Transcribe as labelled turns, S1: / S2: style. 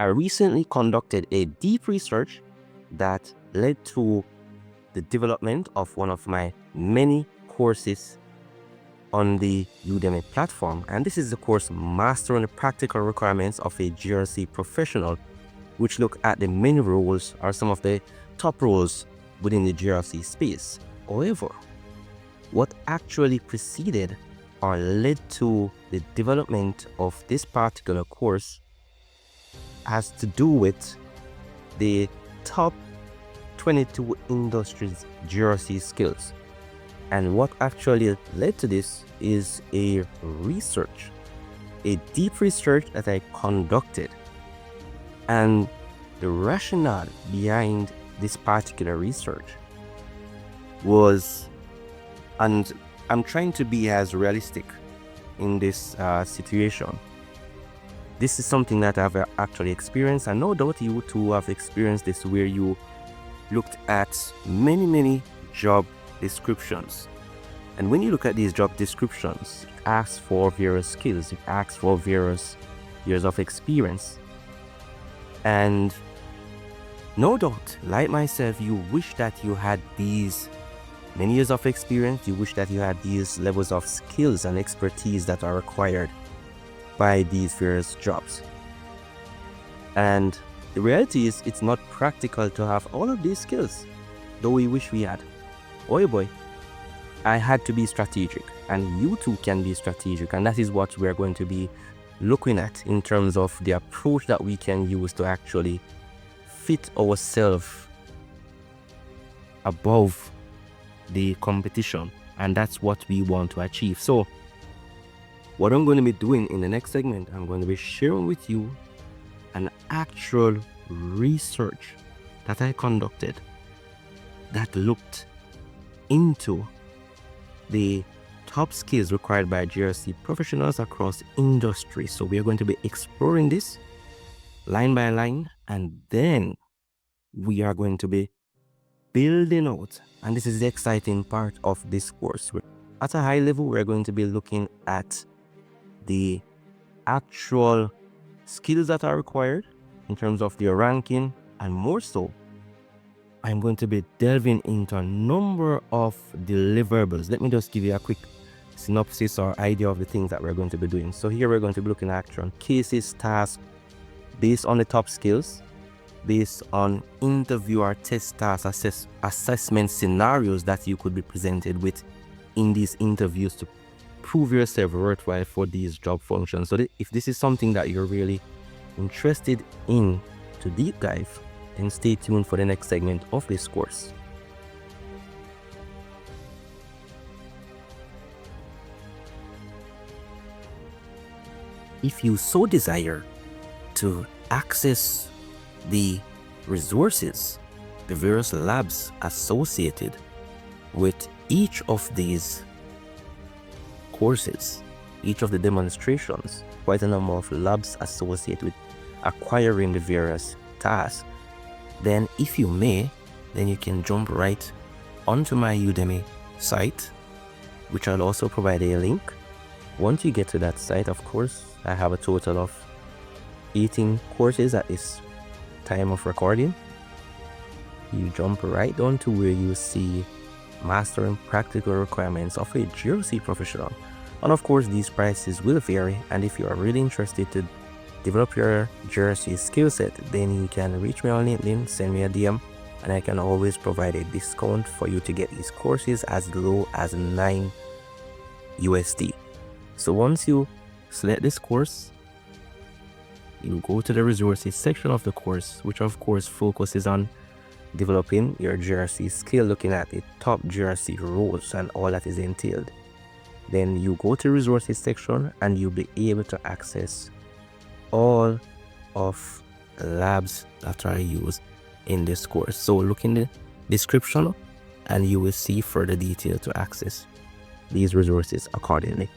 S1: I recently conducted a deep research that led to the development of one of my many courses on the Udemy platform. And this is the course Mastering the Practical Requirements of a GRC Professional, which look at the many roles or some of the top roles within the GRC space. However, what actually preceded or led to the development of this particular course has to do with the top 22 industries GRC skills. And what actually led to this is a deep research that I conducted. And the rationale behind this particular research was, and I'm trying to be as realistic in this situation. This is something that I've actually experienced, and no doubt you too have experienced this, where you looked at many job descriptions. And when you look at these job descriptions, it asks for various skills, it asks for various years of experience. And no doubt, like myself, you wish that you had these many years of experience, you wish that you had these levels of skills and expertise that are required by these various jobs. And the reality is, it's not practical to have all of these skills, though we wish we had. Oh boy, I had to be strategic, and you too can be strategic, and that is what we're going to be looking at in terms of the approach that we can use to actually fit ourselves above the competition, and that's what we want to achieve. So what I'm going to be doing in the next segment, I'm going to be sharing with you an actual research that I conducted that looked into the top skills required by GRC professionals across industry. So we are going to be exploring this line by line, and then we are going to be building out, and this is the exciting part of this course. At a high level, we're going to be looking at the actual skills that are required in terms of their ranking, and more so, I'm going to be delving into a number of deliverables. Let me just give you a quick synopsis or idea of the things that we're going to be doing. So here we're going to be looking at actual cases, tasks based on the top skills, based on interview or test task assessment scenarios that you could be presented with in these interviews to prove yourself worthwhile for these job functions. So if this is something that you're really interested in to deep dive, then stay tuned for the next segment of this course. If you so desire to access the resources, the various labs associated with each of these courses, each of the demonstrations, quite a number of labs associated with acquiring the various tasks, then if you may, then you can jump right onto my Udemy site, which I'll also provide a link. Once you get to that site, of course, I have a total of 18 courses at this time of recording. You jump right down to where you see Mastering Practical Requirements of a GRC Professional. And of course, these prices will vary, and if you are really interested to develop your GRC skill set, then you can reach me on LinkedIn, send me a DM, and I can always provide a discount for you to get these courses as low as $9 USD. So once you select this course, you go to the resources section of the course, which of course focuses on developing your GRC skill, looking at the top GRC roles and all that is entailed. Then you go to resources section and you'll be able to access all of the labs that are used in this course. So look in the description and you will see further detail to access these resources accordingly.